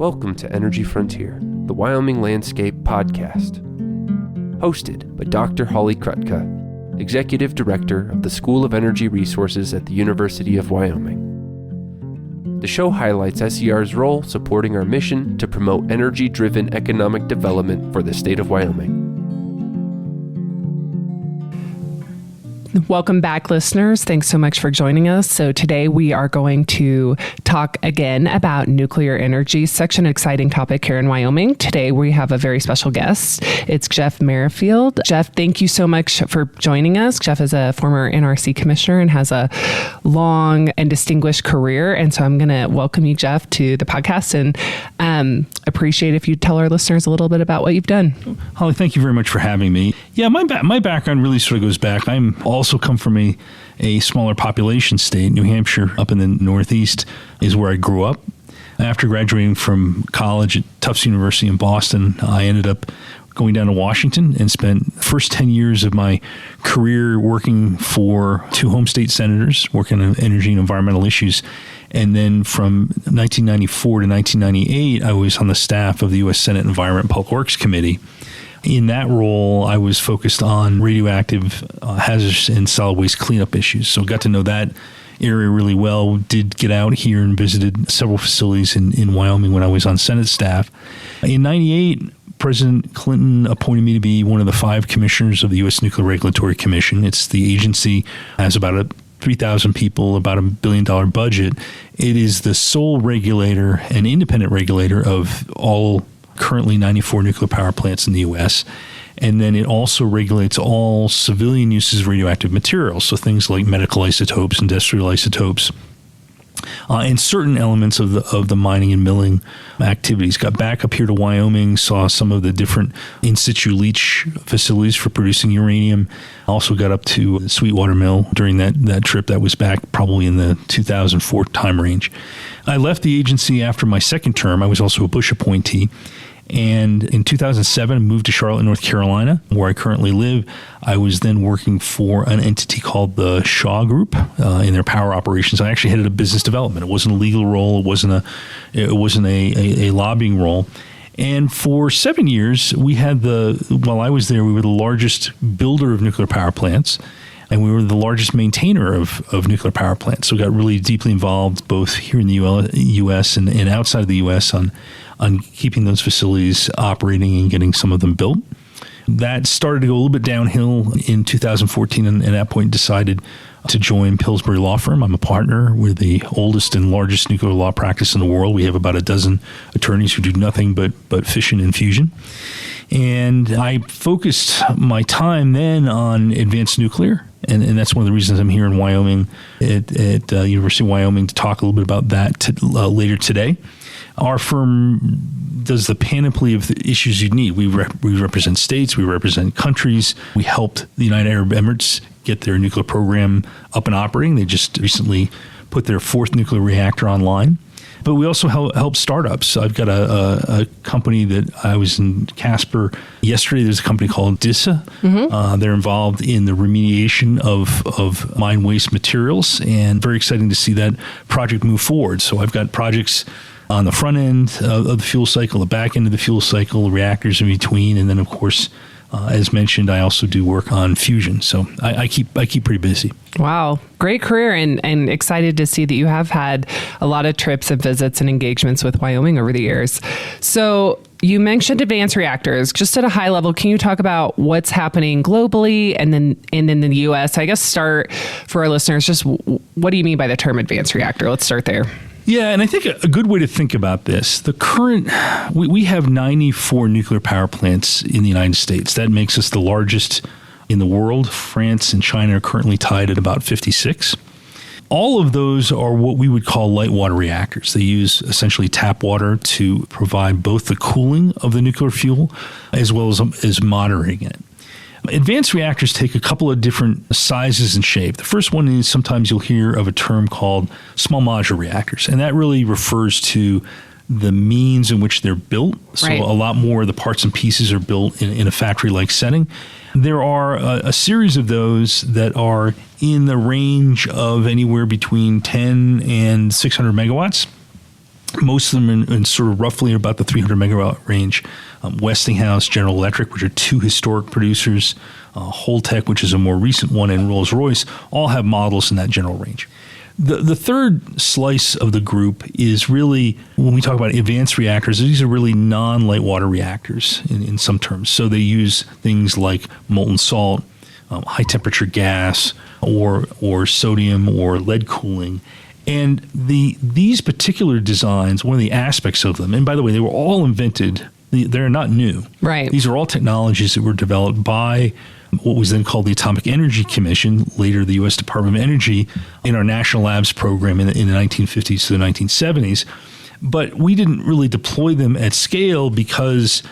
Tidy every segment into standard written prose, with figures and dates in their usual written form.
Welcome to Energy Frontier, the Wyoming Landscape Podcast. Hosted by Dr. Holly Krutka, Executive Director of the School of Energy Resources at the University of Wyoming. The show highlights SER's role supporting our mission to promote energy-driven economic development for the state of Wyoming. Welcome back, listeners. Thanks so much for joining us. So today we are going to talk again about nuclear energy, such an exciting topic here in Wyoming. Today we have a very special guest. It's Jeff Merrifield. Jeff, thank you so much for joining us. Jeff is a former NRC commissioner and has a long and distinguished career. And so I'm going to welcome you, Jeff, to the podcast and appreciate if you tell our listeners a little bit about what you've done. Holly, thank you very much for having me. Yeah, my background really sort of goes back. I'm also come from a smaller population state. New Hampshire, up in the Northeast, is where I grew up. After graduating from college at Tufts University in Boston, I ended up going down to Washington and spent the first 10 years of my career working for two home state senators, working on energy and environmental issues. And then from 1994 to 1998, I was on the staff of the U.S. Senate Environment and Public Works Committee. In that role, I was focused on radioactive hazardous and solid waste cleanup issues. So got to know that area really well. Did get out here and visited several facilities in Wyoming when I was on Senate staff. In 98, President Clinton appointed me to be one of the 5 commissioners of the U.S. Nuclear Regulatory Commission. It's the agency, has about 3,000 people, about $1 billion budget. It is the sole regulator and independent regulator of all currently 94 nuclear power plants in the U.S., and then it also regulates all civilian uses of radioactive materials, so things like medical isotopes, industrial isotopes, and certain elements of the mining and milling activities. Got back up here to Wyoming, saw some of the different in situ leach facilities for producing uranium. Also got up to the Sweetwater Mill during that trip. That was back probably in the 2004 time range. I left the agency after my second term. I was also a Bush appointee. And in 2007, I moved to Charlotte, North Carolina, where I currently live. I was then working for an entity called the Shaw Group in their power operations. I actually headed up business development. It wasn't a legal role. It wasn't a lobbying role. And for 7 years, while I was there, we were the largest builder of nuclear power plants. And we were the largest maintainer of nuclear power plants. So got really deeply involved both here in the U.S. and outside of the U.S. on keeping those facilities operating and getting some of them built. That started to go a little bit downhill in 2014, and at that point decided to join Pillsbury Law Firm. I'm a partner. We're the oldest and largest nuclear law practice in the world. We have about a dozen attorneys who do nothing but fission and fusion. And I focused my time then on advanced nuclear. And that's one of the reasons I'm here in Wyoming at University of Wyoming to talk a little bit about that later today. Our firm does the panoply of the issues you need. We represent states. We represent countries. We helped the United Arab Emirates get their nuclear program up and operating. They just recently put their 4th nuclear reactor online. But we also help startups. I've got a company that I was in Casper yesterday. There's a company called DISA. Mm-hmm. They're involved in the remediation of mine waste materials, and very exciting to see that project move forward. So I've got projects on the front end of the fuel cycle, the back end of the fuel cycle, reactors in between, and then of course, as mentioned, I also do work on fusion. So I keep pretty busy. Wow. Great career, and excited to see that you have had a lot of trips and visits and engagements with Wyoming over the years. So you mentioned advanced reactors. Just at a high level, can you talk about what's happening globally and then in the U.S.? I guess start for our listeners, just what do you mean by the term advanced reactor? Let's start there. Yeah, and I think a good way to think about this, we have 94 nuclear power plants in the United States. That makes us the largest in the world. France and China are currently tied at about 56. All of those are what we would call light water reactors. They use essentially tap water to provide both the cooling of the nuclear fuel as well as moderating it. Advanced reactors take a couple of different sizes and shape. The first one is sometimes you'll hear of a term called small modular reactors, and that really refers to the means in which they're built. So right. A lot more of the parts and pieces are built in a factory-like setting. There are a series of those that are in the range of anywhere between 10 and 600 megawatts. Most of them in sort of roughly about the 300 megawatt range. Westinghouse, General Electric, which are two historic producers, Holtec, which is a more recent one, and Rolls-Royce, all have models in that general range. The third slice of the group is really, when we talk about advanced reactors, these are really non-light water reactors in some terms. So they use things like molten salt, high temperature gas, or sodium or lead cooling. And these particular designs, one of the aspects of them, and by the way, they were all invented, they're not new. Right. These are all technologies that were developed by what was then called the Atomic Energy Commission, later the U.S. Department of Energy, in our National Labs program in the 1950s to the 1970s. But we didn't really deploy them at scale because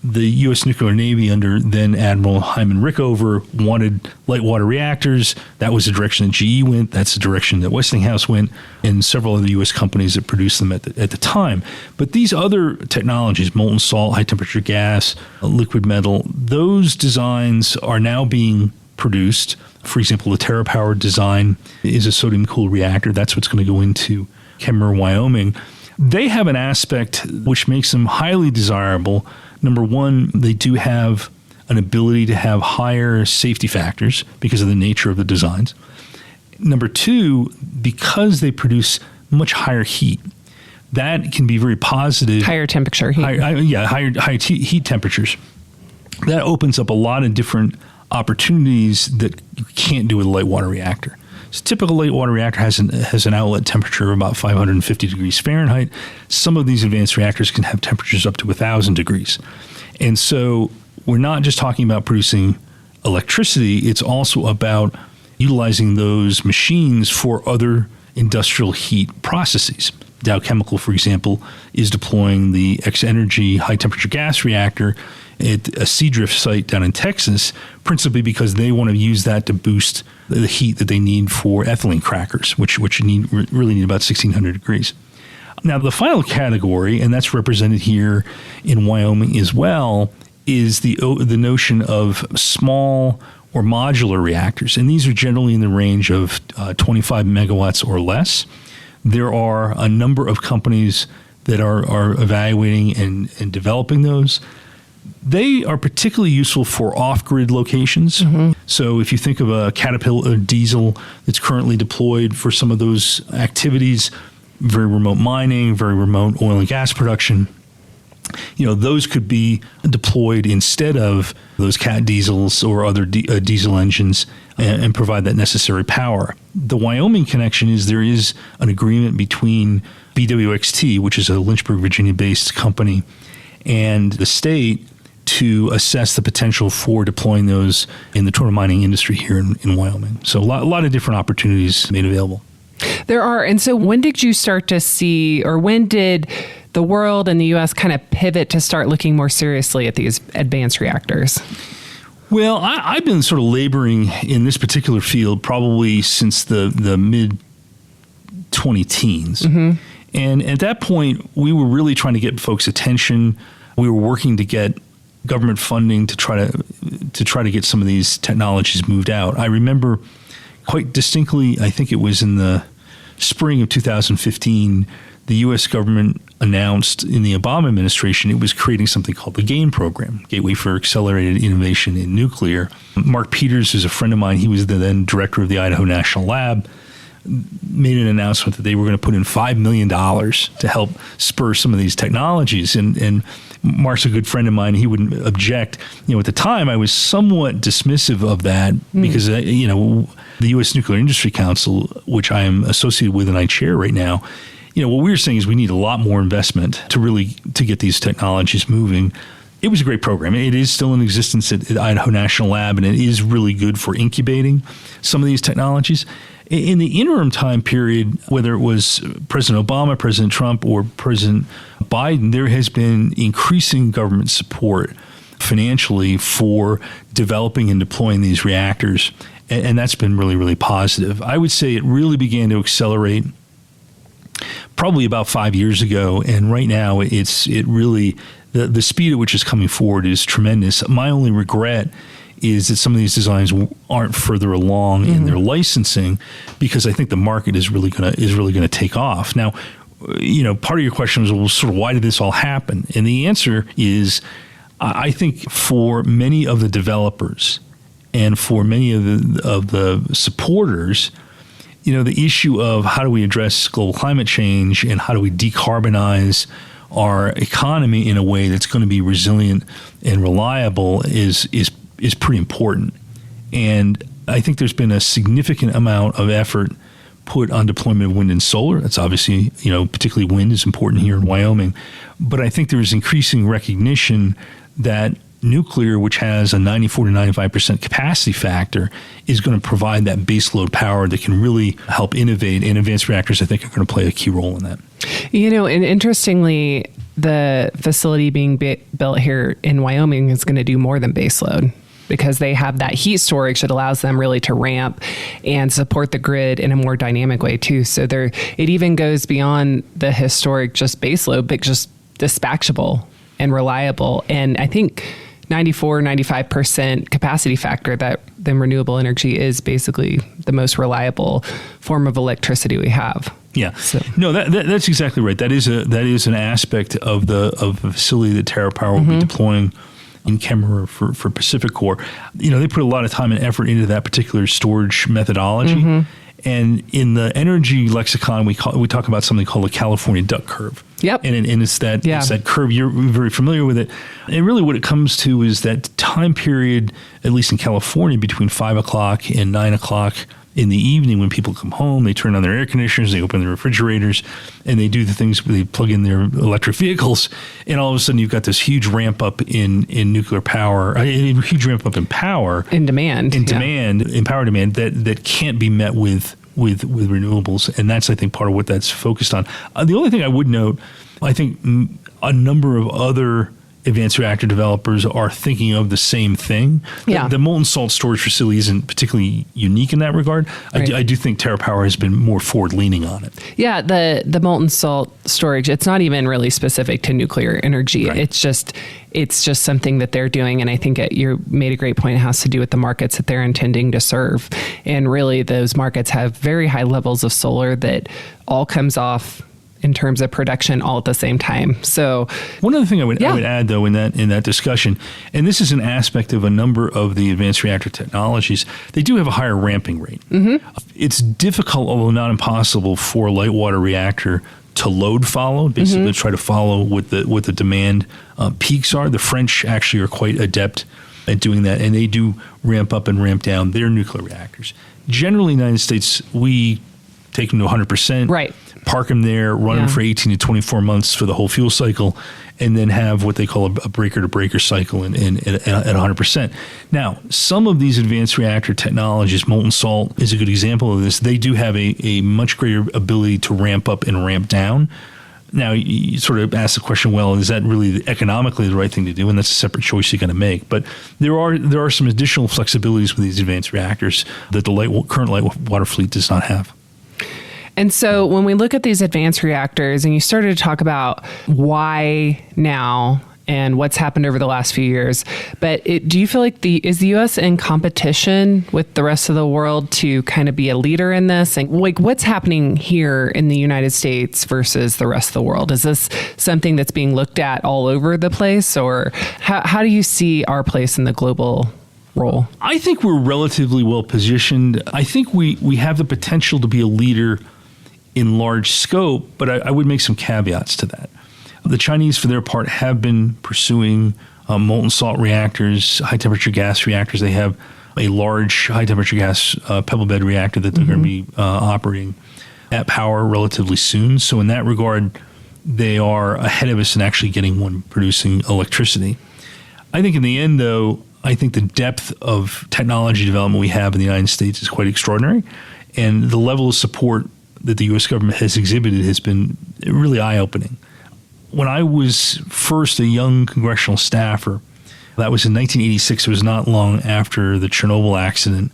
the U.S. Nuclear Navy under then Admiral Hyman Rickover wanted light water reactors. That was the direction that GE went. That's the direction that Westinghouse went, and several other U.S. companies that produced them at the time. But these other technologies, molten salt, high temperature gas, liquid metal, those designs are now being produced. For example, the TerraPower design is a sodium-cooled reactor. That's what's going to go into Kemmerer, Wyoming. They have an aspect which makes them highly desirable. Number one, they do have an ability to have higher safety factors because of the nature of the designs. Number two, because they produce much higher heat, that can be very positive. Higher temperature heat. Higher heat temperatures. That opens up a lot of different opportunities that you can't do with a light water reactor. So typical light water reactor has an outlet temperature of about 550 degrees Fahrenheit. Some of these advanced reactors can have temperatures up to 1,000 degrees. And so we're not just talking about producing electricity, it's also about utilizing those machines for other industrial heat processes. Dow Chemical, for example, is deploying the X-Energy high-temperature gas reactor at a Seadrift site down in Texas, principally because they want to use that to boost the heat that they need for ethylene crackers, which really need about 1,600 degrees. Now, the final category, and that's represented here in Wyoming as well, is the notion of small or modular reactors. And these are generally in the range of 25 megawatts or less. There are a number of companies that are evaluating and developing those. They are particularly useful for off-grid locations. Mm-hmm. So if you think of a Caterpillar diesel that's currently deployed for some of those activities, very remote mining, very remote oil and gas production, those could be deployed instead of those Cat diesels or other diesel engines and provide that necessary power. The Wyoming connection is there is an agreement between BWXT, which is a Lynchburg, Virginia-based company, and the state to assess the potential for deploying those in the total mining industry here in Wyoming. So a lot of different opportunities made available. There are. And so when did you start to see, or when did the world and the U.S. kind of pivot to start looking more seriously at these advanced reactors? Well, I've been sort of laboring in this particular field probably since the mid-2010s. Mm-hmm. And at that point, we were really trying to get folks' attention. We were working to get government funding to try to get some of these technologies moved out. I remember quite distinctly, I think it was in the spring of 2015, the U.S. government announced in the Obama administration it was creating something called the GAIN program, Gateway for Accelerated Innovation in Nuclear. Mark Peters, who's a friend of mine, he was the then director of the Idaho National Lab, made an announcement that they were going to put in $5 million to help spur some of these technologies. And Mark's a good friend of mine. He wouldn't object. At the time, I was somewhat dismissive of that because, the U.S. Nuclear Industry Council, which I am associated with and I chair right now, what we were saying is we need a lot more investment to get these technologies moving. It was a great program. It is still in existence at Idaho National Lab, and it is really good for incubating some of these technologies. In the interim time period, whether it was President Obama, President Trump, or President Biden, there has been increasing government support financially for developing and deploying these reactors, and that's been really, really positive. I would say it really began to accelerate probably about 5 years ago, and right now it really the speed at which it's coming forward is tremendous. My only regret is that some of these designs aren't further along in their licensing, because I think the market is really going to take off. Now, part of your question was, well, sort of why did this all happen? And the answer is, I think for many of the developers and for many of the supporters, the issue of how do we address global climate change and how do we decarbonize our economy in a way that's going to be resilient and reliable is pretty important. And I think there's been a significant amount of effort put on deployment of wind and solar. That's obviously, particularly wind is important here in Wyoming. But I think there is increasing recognition that nuclear, which has a 94 to 95% capacity factor, is going to provide that baseload power that can really help innovate. And advanced reactors, I think, are going to play a key role in that. And interestingly, the facility being built here in Wyoming is going to do more than baseload, because they have that heat storage that allows them really to ramp and support the grid in a more dynamic way too. So it even goes beyond the historic just baseload, but just dispatchable and reliable. And I think 94, 95% capacity factor, that then renewable energy is basically the most reliable form of electricity we have. Yeah, no, that's exactly right. That is an aspect of the facility that TerraPower will be deploying in Kemmerer for Pacific Core. They put a lot of time and effort into that particular storage methodology. And in the energy lexicon, we talk about something called the California duck curve. Yep. And it's that curve. You're very familiar with it. And really what it comes to is that time period, at least in California, between 5 o'clock and 9 o'clock in the evening when people come home, they turn on their air conditioners, they open their refrigerators, and they do the things where they plug in their electric vehicles. And all of a sudden you've got this huge ramp up in nuclear power, a huge ramp up in power. In demand. In power demand that can't be met with renewables. And that's, I think, part of what that's focused on. The only thing I would note, I think a number of other advanced reactor developers are thinking of the same thing. Yeah. The molten salt storage facility isn't particularly unique in that regard. Right. I do think TerraPower has been more forward-leaning on it. Yeah, the molten salt storage, it's not even really specific to nuclear energy. Right. It's just something that they're doing, and I think you made a great point. It has to do with the markets that they're intending to serve. And really, those markets have very high levels of solar that all comes off in terms of production all at the same time. So one other thing I would add, though, in that discussion, and this is an aspect of a number of the advanced reactor technologies, they do have a higher ramping rate. It's difficult, although not impossible, for a light water reactor to load follow, basically to try to follow what the demand peaks are. The French actually are quite adept at doing that, and they do ramp up and ramp down their nuclear reactors. Generally, in the United States, we take them to 100%, right, park them there, run them for 18 to 24 months for the whole fuel cycle, and then have what they call a breaker-to-breaker cycle at 100%. Now, some of these advanced reactor technologies, molten salt is a good example of this, they do have a much greater ability to ramp up and ramp down. Now, you sort of ask the question, well, is that really economically the right thing to do? And that's a separate choice you got to make. But there are some additional flexibilities with these advanced reactors that the current light water fleet does not have. And so when we look at these advanced reactors, and you started to talk about why now and what's happened over the last few years, but do you feel like is the U.S. in competition with the rest of the world to kind of be a leader in this? And like, what's happening here in the United States versus the rest of the world? Is this something that's being looked at all over the place, or how do you see our place in the global role? I think we're relatively well positioned. I think we have the potential to be a leader in large scope, but I would make some caveats to that. The Chinese, for their part, have been pursuing molten salt reactors, high-temperature gas reactors. They have a large high-temperature gas pebble bed reactor that they're going to be operating at power relatively soon. So in that regard, they are ahead of us in actually getting one producing electricity. I think in the end, though, I think the depth of technology development we have in the United States is quite extraordinary, and the level of support that the U.S. government has exhibited has been really eye-opening. When I was first a young congressional staffer, that was in 1986. It was not long after the Chernobyl accident,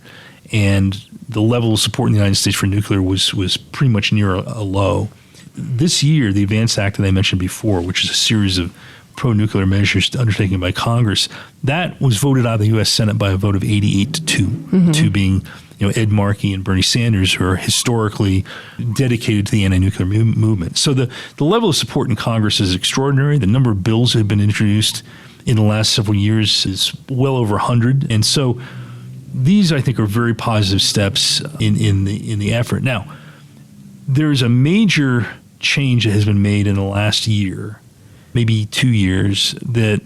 and the level of support in the United States for nuclear was pretty much near a low. This year, the ADVANCE Act that I mentioned before, which is a series of pro-nuclear measures undertaken by Congress, that was voted out of the U.S. Senate by a vote of 88 to 2, 2 being Ed Markey and Bernie Sanders, who are historically dedicated to the anti-nuclear movement. So the level of support in Congress is extraordinary. The number of bills that have been introduced in the last several years is well over 100. And so these, I think, are very positive steps in the effort. Now, there's a major change that has been made in the last year, maybe 2 years, that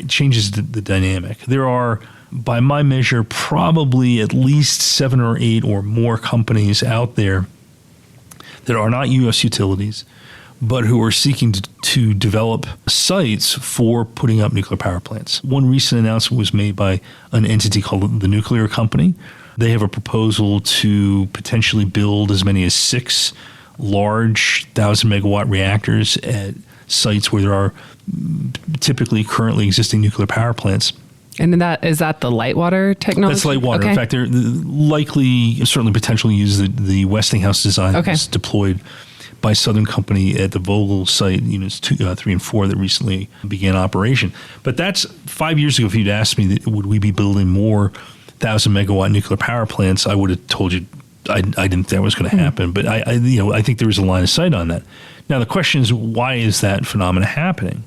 changes the dynamic. There are, by my measure, probably at least 7 or 8 or more companies out there that are not U.S. utilities, but who are seeking to develop sites for putting up nuclear power plants. One recent announcement was made by an entity called the Nuclear Company. They have a proposal to potentially build as many as 6 large 1,000-megawatt reactors at sites where there are typically currently existing nuclear power plants. And is that the light water technology? That's light water. Okay. In fact, they're likely, certainly potentially use the Westinghouse design that was deployed by Southern Company at the Vogtle site, units 2, 3, and 4 that recently began operation. But that's 5 years ago. If you'd asked me, would we be building more 1,000-megawatt nuclear power plants, I would have told you I didn't think that was going to happen. But I think there was a line of sight on that. Now the question is, why is that phenomenon happening?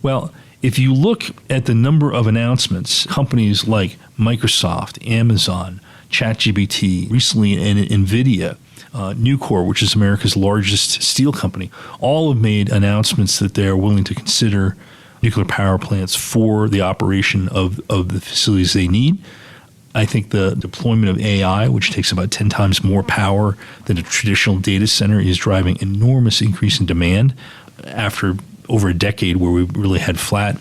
Well, if you look at the number of announcements, companies like Microsoft, Amazon, ChatGPT, recently NVIDIA, Nucor, which is America's largest steel company, all have made announcements that they are willing to consider nuclear power plants for the operation of the facilities they need. I think the deployment of AI, which takes about 10 times more power than a traditional data center, is driving enormous increase in demand after over a decade where we really had flat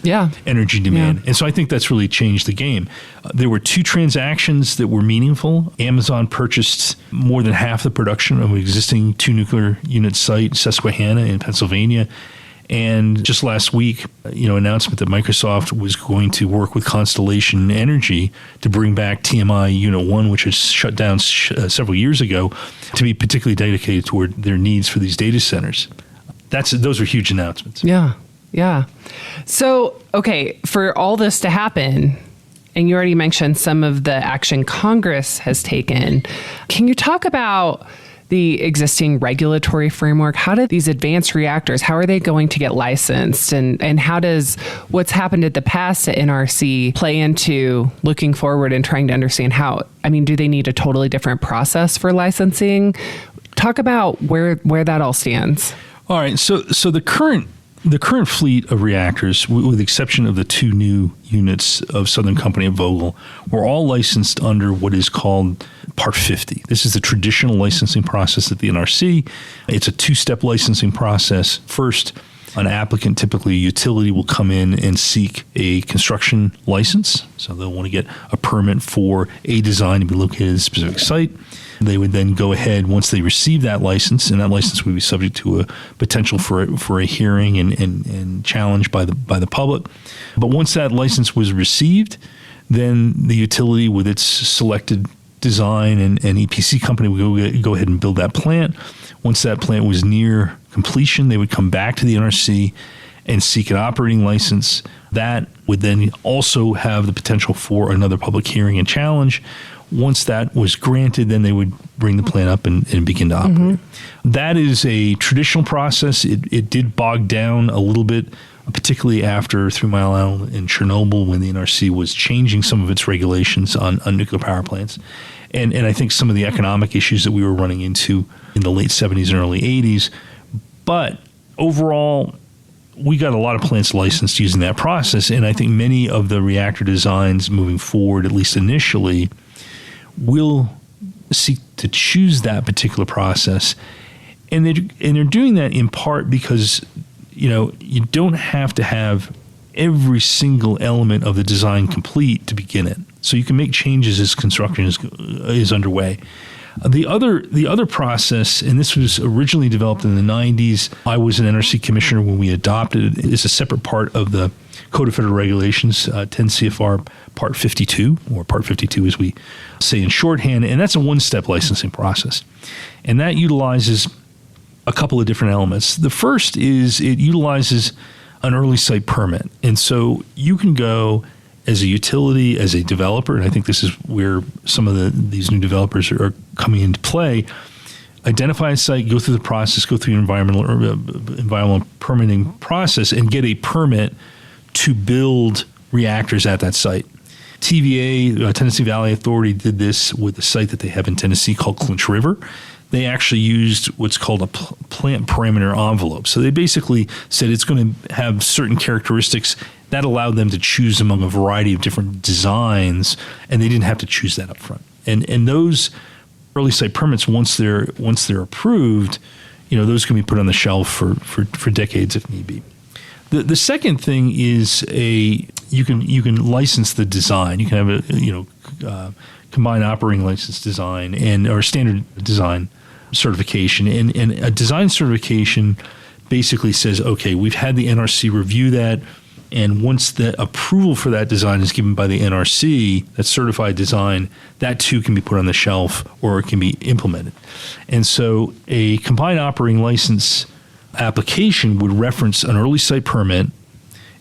energy demand. Yeah. And so I think that's really changed the game. There were 2 transactions that were meaningful. Amazon purchased more than half the production of an existing 2 nuclear unit site, Susquehanna in Pennsylvania. And just last week, announcement that Microsoft was going to work with Constellation Energy to bring back TMI Unit 1, which was shut down several years ago, to be particularly dedicated toward their needs for these data centers. Those are huge announcements. Yeah, yeah. So, okay, for all this to happen, and you already mentioned some of the action Congress has taken, can you talk about the existing regulatory framework? How do these advanced reactors, how are they going to get licensed? And how does what's happened at the past at NRC play into looking forward and trying to understand how? I mean, do they need a totally different process for licensing? Talk about where that all stands. All right. So the current fleet of reactors, with the exception of the 2 new units of Southern Company at Vogtle, were all licensed under what is called Part 50. This is the traditional licensing process at the NRC. It's a 2-step licensing process. First, an applicant, typically a utility, will come in and seek a construction license. So they'll want to get a permit for a design to be located at a specific site. They would then go ahead, once they receive that license, and that license would be subject to a potential for a hearing and challenge by the public. But once that license was received, then the utility with its selected design and EPC company would go ahead and build that plant. Once that plant was near completion, they would come back to the NRC and seek an operating license. That would then also have the potential for another public hearing and challenge. Once that was granted, then they would bring the plant up and begin to operate. Mm-hmm. That is a traditional process. It did bog down a little bit, particularly after 3 Mile Island and Chernobyl, when the NRC was changing some of its regulations on nuclear power plants. And I think some of the economic issues that we were running into in the late 70s and early 80s. But overall, we got a lot of plants licensed using that process. And I think many of the reactor designs moving forward, at least initially, will seek to choose that particular process. And they're doing that in part because, you don't have to have every single element of the design complete to begin it. So you can make changes as construction is underway. The other process, and this was originally developed in the 90s, I was an NRC commissioner when we adopted it, is a separate part of the Code of Federal Regulations, 10 CFR Part 52, or Part 52 as we say in shorthand, and that's a 1-step licensing process. And that utilizes a couple of different elements. The first is it utilizes an early site permit. And so you can go as a utility, as a developer, and I think this is where some of these new developers are coming into play, identify a site, go through the process, go through the environmental permitting process, and get a permit to build reactors at that site. TVA, Tennessee Valley Authority, did this with a site that they have in Tennessee called Clinch River. They actually used what's called a plant parameter envelope. So they basically said it's going to have certain characteristics that allowed them to choose among a variety of different designs, and they didn't have to choose that up front. And those early site permits, once they're approved, those can be put on the shelf for decades if need be. The second thing is you can license the design. You can have a combined operating license design or standard design certification. And a design certification basically says, okay, we've had the NRC review that, and once the approval for that design is given by the NRC, that certified design, that too can be put on the shelf or it can be implemented. And so a combined operating license application would reference an early site permit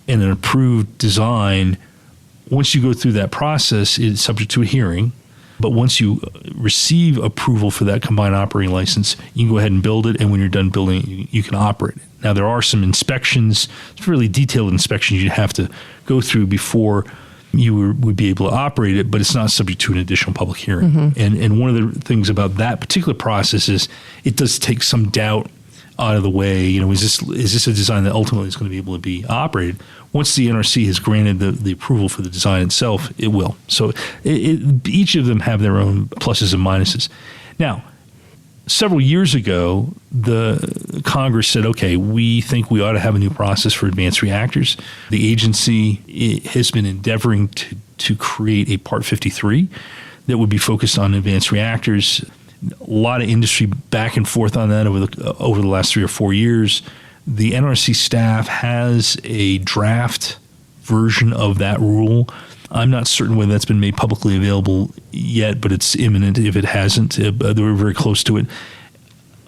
and an approved design. Once you go through that process, it's subject to a hearing. But once you receive approval for that combined operating license, you can go ahead and build it. And when you're done building it, you can operate it. Now, there are some inspections, really detailed inspections you have to go through before you would be able to operate it, but it's not subject to an additional public hearing. Mm-hmm. And one of the things about that particular process is it does take some doubt out of the way. Is this a design that ultimately is going to be able to be operated? Once the NRC has granted the approval for the design itself, it will. So each of them have their own pluses and minuses. Now, several years ago, the Congress said, okay, we think we ought to have a new process for advanced reactors. The agency has been endeavoring to create a Part 53 that would be focused on advanced reactors. A lot of industry back and forth on that over the last 3 or 4 years. The NRC staff has a draft version of that rule. I'm not certain whether that's been made publicly available yet, but it's imminent if it hasn't. They were very close to it.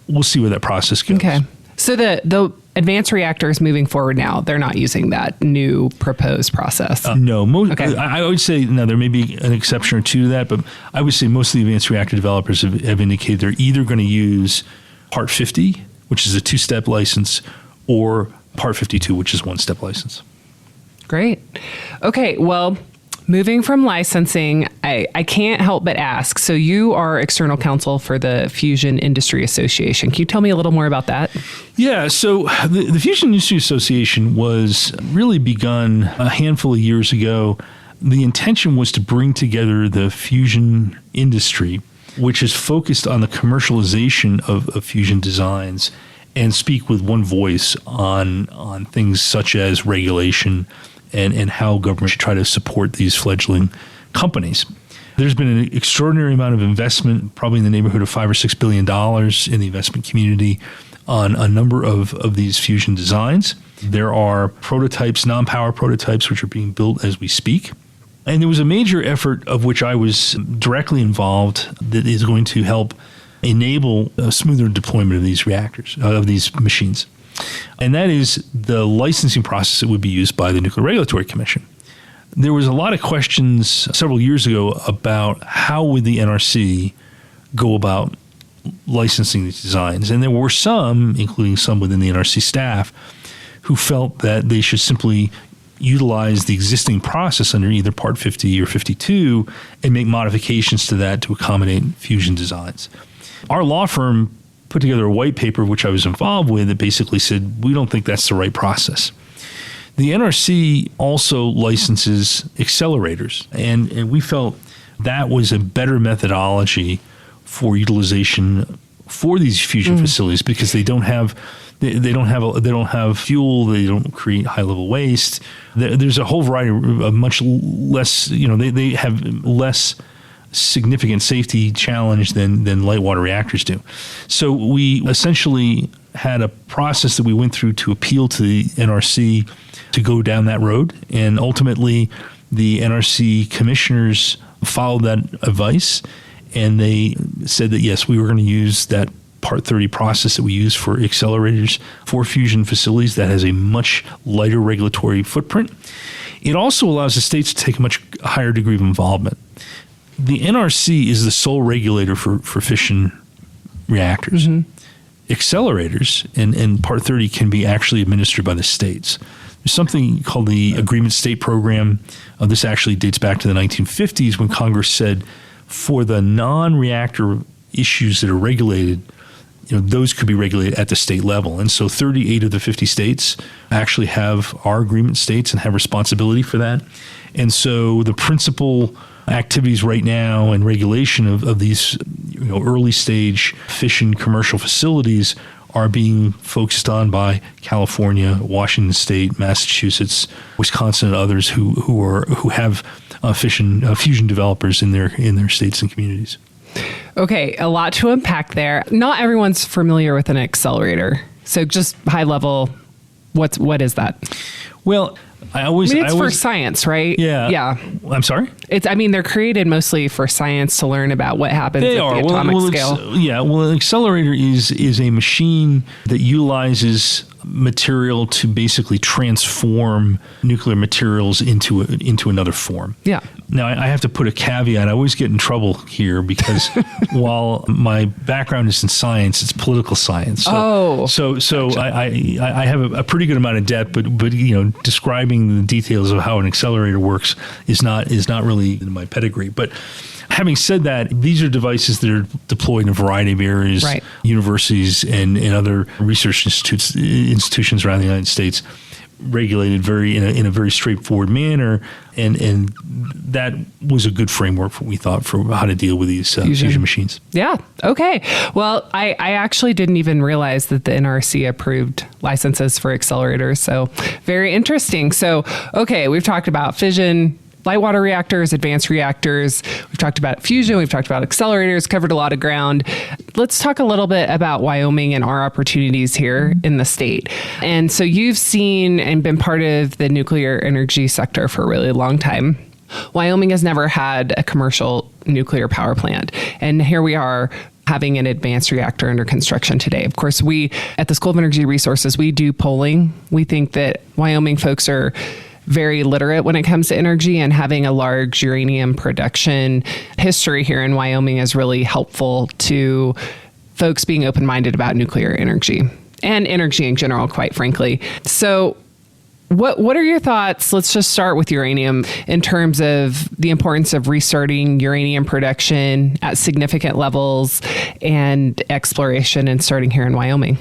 We'll see where that process goes. Okay. So the advanced reactors moving forward now, they're not using that new proposed process? No. Okay. I would say, now there may be an exception or two to that, but I would say most of the advanced reactor developers have indicated they're either going to use Part 50, which is a 2-step license, or Part 52, which is 1-step license. Great. Okay, well, moving from licensing, I can't help but ask. So you are external counsel for the Fusion Industry Association. Can you tell me a little more about that? Yeah, so the Fusion Industry Association was really begun a handful of years ago. The intention was to bring together the fusion industry, which is focused on the commercialization of fusion designs, and speak with one voice on things such as regulation and how government should try to support these fledgling companies. There's been an extraordinary amount of investment, probably in the neighborhood of $5 or $6 billion in the investment community on a number of these fusion designs. There are prototypes, non-power prototypes, which are being built as we speak. And there was a major effort of which I was directly involved that is going to help enable a smoother deployment of these reactors, of these machines. And that is the licensing process that would be used by the Nuclear Regulatory Commission. There was a lot of questions several years ago about how would the NRC go about licensing these designs. And there were some, including some within the NRC staff, who felt that they should simply utilize the existing process under either Part 50 or 52 and make modifications to that to accommodate fusion designs. Our law firm put together a white paper, which I was involved with, that basically said, we don't think that's the right process. The NRC also licenses accelerators, and we felt that was a better methodology for utilization for these fusion facilities, because they don't have fuel, they don't create high level waste. There's a whole variety of much less, they have less significant safety challenge than light water reactors do. So we essentially had a process that we went through to appeal to the NRC to go down that road, and ultimately the NRC commissioners followed that advice, and they said that yes, we were going to use that Part 30 process that we use for accelerators for fusion facilities that has a much lighter regulatory footprint. It also allows the states to take a much higher degree of involvement. The NRC is the sole regulator for fission reactors. Accelerators and Part 30 can be actually administered by the states. There's something called the Agreement State Program. This actually dates back to the 1950s when Congress said for the non-reactor issues that are regulated, those could be regulated at the state level. And so 38 of the 50 states actually are agreement states and have responsibility for that. And so the principal activities right now and regulation of these early stage fission commercial facilities are being focused on by California, Washington State, Massachusetts, Wisconsin, and others who have fusion developers in their states and communities. Okay, a lot to unpack there. Not everyone's familiar with an accelerator, so just high level, what is that? Well, it's for science, right? Yeah. I'm sorry? They're created mostly for science to learn about what happens at the atomic scale. An accelerator is a machine that utilizes material to basically transform nuclear materials into another form. Yeah. Now, I have to put a caveat. I always get in trouble here because while my background is in science, it's political science. So gotcha. I have a pretty good amount of depth, but describing the details of how an accelerator works is not really in my pedigree. But having said that, these are devices that are deployed in a variety of areas, right. Universities and other research institutions around the United States, regulated in a very straightforward manner, and that was a good framework we thought for how to deal with these fusion machines. Yeah. Okay. Well, I actually didn't even realize that the NRC approved licenses for accelerators. So very interesting. So, okay, we've talked about fission, light water reactors, advanced reactors. We've talked about fusion. We've talked about accelerators, covered a lot of ground. Let's talk a little bit about Wyoming and our opportunities here in the state. And so you've seen and been part of the nuclear energy sector for a really long time. Wyoming has never had a commercial nuclear power plant. And here we are having an advanced reactor under construction today. Of course, we at the School of Energy Resources, we do polling. We think that Wyoming folks are very literate when it comes to energy, and having a large uranium production history here in Wyoming is really helpful to folks being open-minded about nuclear energy and energy in general, quite frankly. So what are your thoughts? Let's just start with uranium in terms of the importance of restarting uranium production at significant levels and exploration and starting here in Wyoming.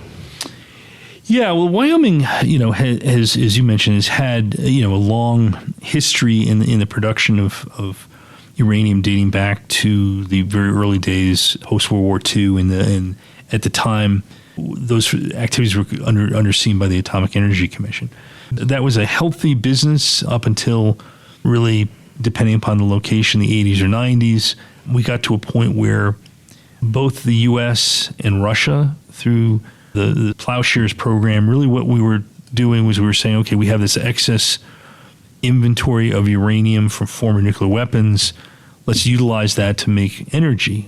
Yeah, well, Wyoming, has, as you mentioned, has had, a long history in the production of uranium dating back to the very early days post World War II, and at the time, those activities were underseen by the Atomic Energy Commission. That was a healthy business up until really, depending upon the location, the 80s or 90s. We got to a point where both the U.S. and Russia, through the Plowshares program, really what we were doing was we were saying, okay, we have this excess inventory of uranium from former nuclear weapons. Let's utilize that to make energy.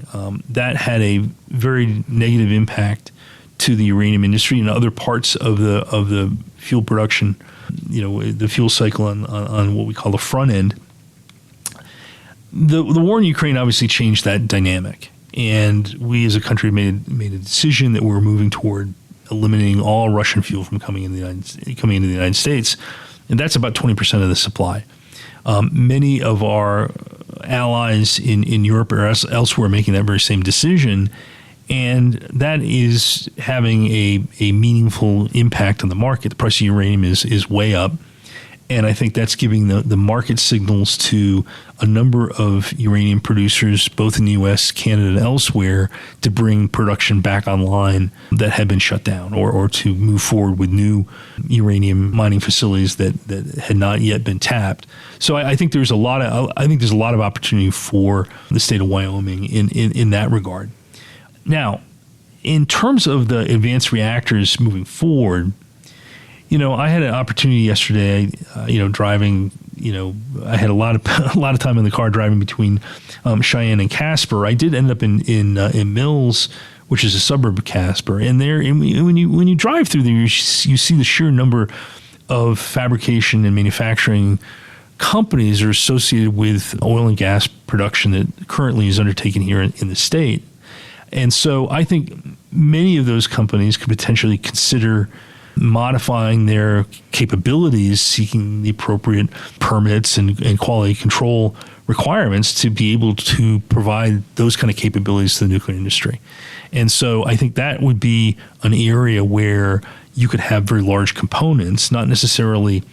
That had a very negative impact to the uranium industry and other parts of the fuel production, the fuel cycle on what we call the front end. The war in Ukraine obviously changed that dynamic. And we as a country made a decision that we were moving toward eliminating all Russian fuel from coming into the United States. And that's about 20% of the supply. Many of our allies in Europe or elsewhere are making that very same decision. And that is having a meaningful impact on the market. The price of uranium is way up. And I think that's giving the market signals to a number of uranium producers, both in the U.S., Canada, and elsewhere, to bring production back online that had been shut down, or to move forward with new uranium mining facilities that had not yet been tapped. So I think there's a lot of opportunity for the state of Wyoming in that regard. Now, in terms of the advanced reactors moving forward, I had an opportunity yesterday, driving, I had a lot of time in the car driving between Cheyenne and Casper. I did end up in Mills, which is a suburb of Casper. And when you drive through there, you see the sheer number of fabrication and manufacturing companies are associated with oil and gas production that currently is undertaken here in the state. And so I think many of those companies could potentially consider modifying their capabilities, seeking the appropriate permits and quality control requirements to be able to provide those kind of capabilities to the nuclear industry. And so I think that would be an area where you could have very large components, not necessarily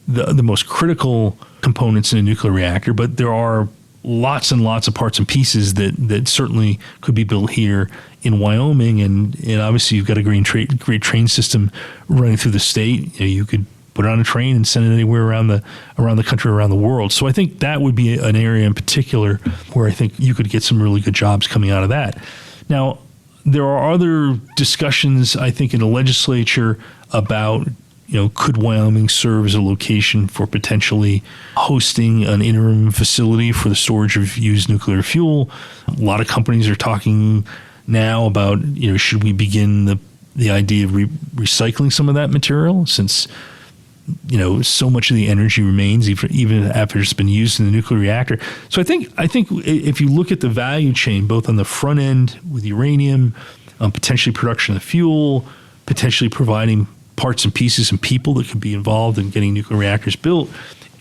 the most critical components in a nuclear reactor, but there are lots and lots of parts and pieces that certainly could be built here in Wyoming. And obviously you've got a great train system running through the state. You could put it on a train and send it anywhere around the country, around the world. So I think that would be an area in particular where I think you could get some really good jobs coming out of that. Now, there are other discussions, I think, in the legislature about, could Wyoming serve as a location for potentially hosting an interim facility for the storage of used nuclear fuel? A lot of companies are talking now about, should we begin the idea of recycling some of that material, since so much of the energy remains even after it's been used in the nuclear reactor. So I think if you look at the value chain, both on the front end with uranium, potentially production of fuel, potentially providing parts and pieces and people that could be involved in getting nuclear reactors built,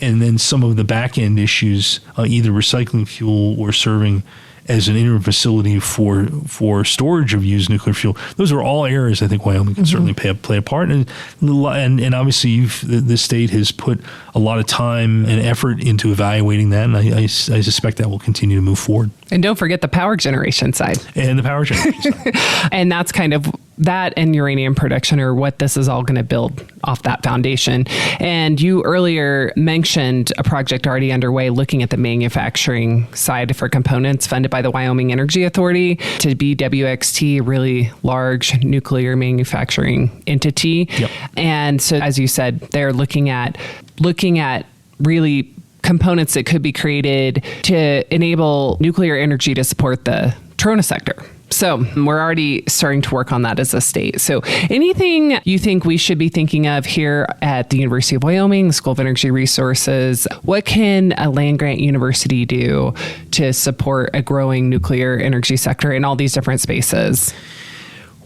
and then some of the back end issues, either recycling fuel or serving as an interim facility for storage of used nuclear fuel. Those are all areas I think Wyoming can certainly play a part. And obviously the state has put a lot of time and effort into evaluating that, and I suspect that will continue to move forward. And don't forget the power generation side. And the power generation side. And that's kind of that, and uranium production are what this is all going to build off that foundation. And you earlier mentioned a project already underway looking at the manufacturing side for components funded by the Wyoming Energy Authority to be WXT, a really large nuclear manufacturing entity. Yep. And so, as you said, they're looking at really components that could be created to enable nuclear energy to support the Trona sector. So we're already starting to work on that as a state. So anything you think we should be thinking of here at the University of Wyoming, the School of Energy Resources, what can a land-grant university do to support a growing nuclear energy sector in all these different spaces?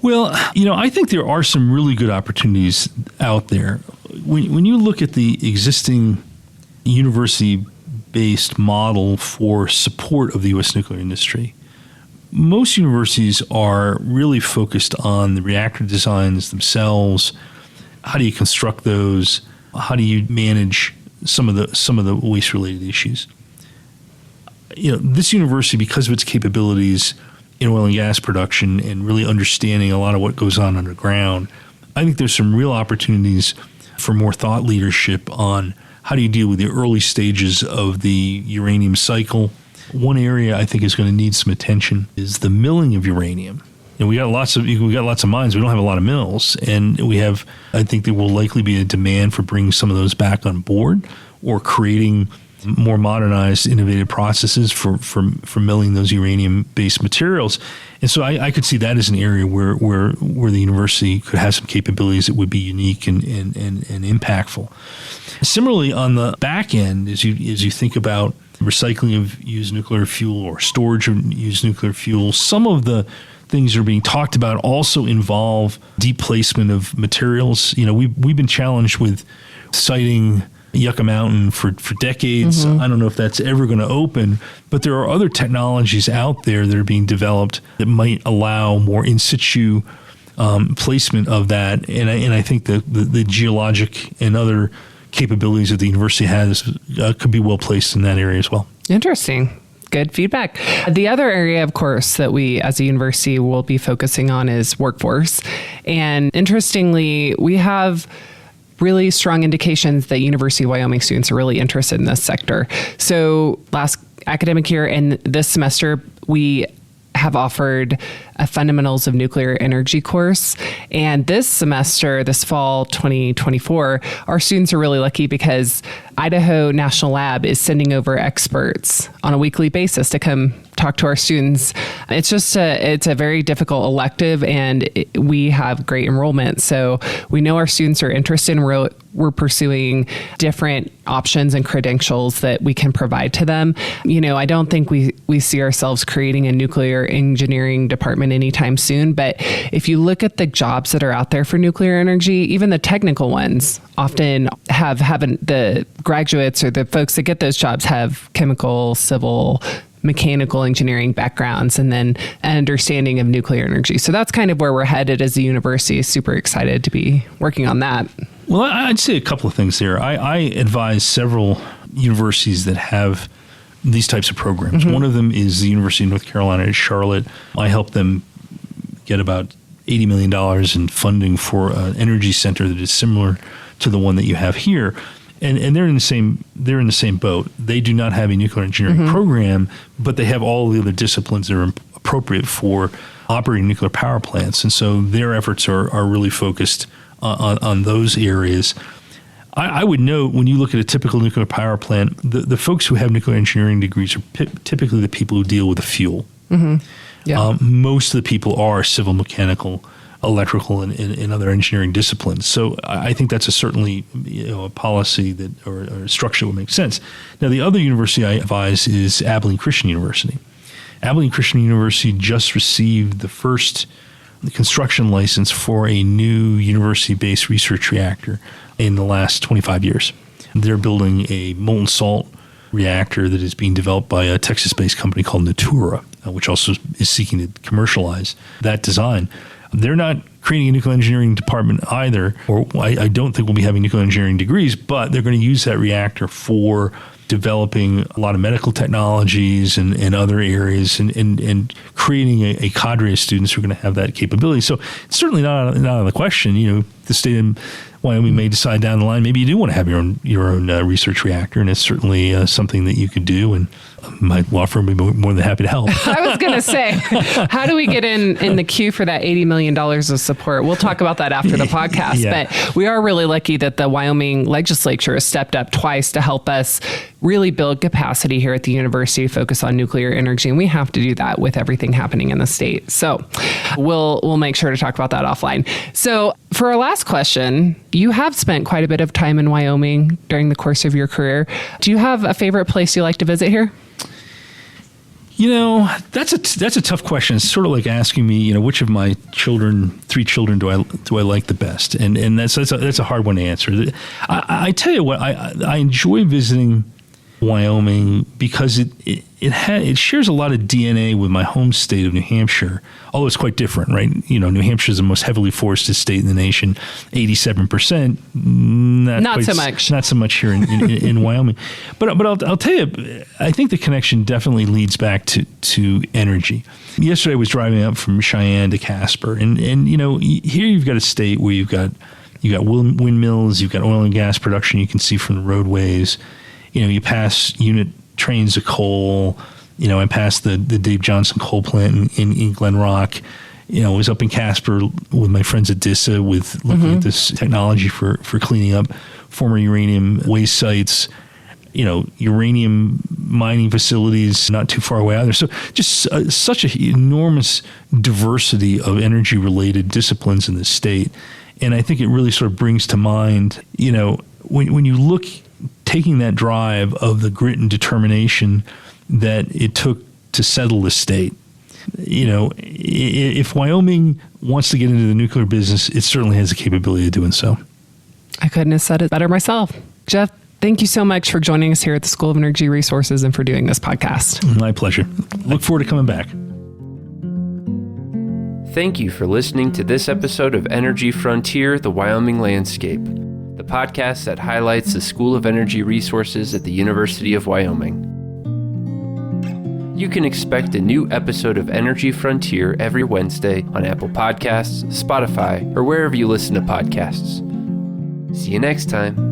Well, I think there are some really good opportunities out there. When you look at the existing university-based model for support of the U.S. nuclear industry, most universities are really focused on the reactor designs themselves. How do you construct those? How do you manage some of the waste-related issues? This university, because of its capabilities in oil and gas production and really understanding a lot of what goes on underground, I think there's some real opportunities for more thought leadership on how do you deal with the early stages of the uranium cycle. One area I think is going to need some attention is the milling of uranium. We got lots of mines. We don't have a lot of mills, and I think there will likely be a demand for bringing some of those back on board, or creating more modernized, innovative processes for milling those uranium-based materials. And so I could see that as an area where the university could have some capabilities that would be unique and impactful. Similarly, on the back end, as you think about recycling of used nuclear fuel or storage of used nuclear fuel, some of the things that are being talked about also involve deep placement of materials. We've been challenged with siting Yucca Mountain for decades. I don't know if that's ever going to open, but there are other technologies out there that are being developed that might allow more in situ placement of that. And I think the geologic and other capabilities that the university has could be well placed in that area as well. Interesting. Good feedback. The other area, of course, that we as a university will be focusing on is workforce. And interestingly, we have really strong indications that University of Wyoming students are really interested in this sector. So last academic year and this semester, we have offered a Fundamentals of Nuclear Energy course. And this semester, this fall 2024, our students are really lucky because Idaho National Lab is sending over experts on a weekly basis to come talk to our students. It's a very difficult elective, and we have great enrollment. So we know our students are interested, and we're we're pursuing different options and credentials that we can provide to them. I don't think we see ourselves creating a nuclear engineering department anytime soon, but if you look at the jobs that are out there for nuclear energy, even the technical ones often haven't the graduates or the folks that get those jobs have chemical, civil, mechanical engineering backgrounds, and then an understanding of nuclear energy. So that's kind of where we're headed as a university. Super excited to be working on that. Well, I'd say a couple of things there. I advise several universities that have these types of programs. One of them is the University of North Carolina at Charlotte. I helped them get about $80 million in funding for an energy center that is similar to the one that you have here. And they're in the same boat. They do not have a nuclear engineering program, but they have all the other disciplines that are appropriate for operating nuclear power plants. And so their efforts are really focused on those areas. I would note, when you look at a typical nuclear power plant, the folks who have nuclear engineering degrees are typically the people who deal with the fuel. Yeah. Most of the people are civil, mechanical, electrical, and other engineering disciplines. So I think that's certainly a policy that or a structure that would make sense. Now, the other university I advise is Abilene Christian University. Abilene Christian University just received the first construction license for a new university-based research reactor in the last 25 years. They're building a molten salt reactor that is being developed by a Texas-based company called Natura, which also is seeking to commercialize that design. They're not creating a nuclear engineering department either, or I don't think we'll be having nuclear engineering degrees, but they're going to use that reactor for developing a lot of medical technologies and other areas and creating a cadre of students who are going to have that capability. So it's certainly not out of the question. The state of Wyoming may decide down the line, maybe you do want to have your own research reactor, and it's certainly something that you could do, and my law firm would be more than happy to help. I was going to say, how do we get in the queue for that $80 million of support? We'll talk about that after the podcast, but we are really lucky that the Wyoming legislature has stepped up twice to help us really build capacity here at the university, focus on nuclear energy, and we have to do that with everything happening in the state. So we'll make sure to talk about that offline. So for our last question, you have spent quite a bit of time in Wyoming during the course of your career. Do you have a favorite place you like to visit here? That's a tough question. It's sort of like asking me, which of my three children do I like the best? And that's a hard one to answer. I tell you what, I enjoy visiting Wyoming because it shares a lot of DNA with my home state of New Hampshire, although it's quite different, right? New Hampshire is the most heavily forested state in the nation, 87%. Not so much here in Wyoming. But I'll tell you, I think the connection definitely leads back to energy. Yesterday I was driving up from Cheyenne to Casper, and here you've got a state where you've got windmills, you've got oil and gas production you can see from the roadways. You pass unit trains of coal. I passed the Dave Johnson coal plant in Glen Rock. I was up in Casper with my friends at DISA looking at this technology for cleaning up former uranium waste sites. Uranium mining facilities not too far away either. So just such an enormous diversity of energy-related disciplines in this state. And I think it really sort of brings to mind, when you look, taking that drive of the grit and determination that it took to settle the state. If Wyoming wants to get into the nuclear business, it certainly has the capability of doing so. I couldn't have said it better myself. Jeff, thank you so much for joining us here at the School of Energy Resources and for doing this podcast. My pleasure. Look forward to coming back. Thank you for listening to this episode of Energy Frontier, the Wyoming Landscape, the podcast that highlights the School of Energy Resources at the University of Wyoming. You can expect a new episode of Energy Frontier every Wednesday on Apple Podcasts, Spotify, or wherever you listen to podcasts. See you next time.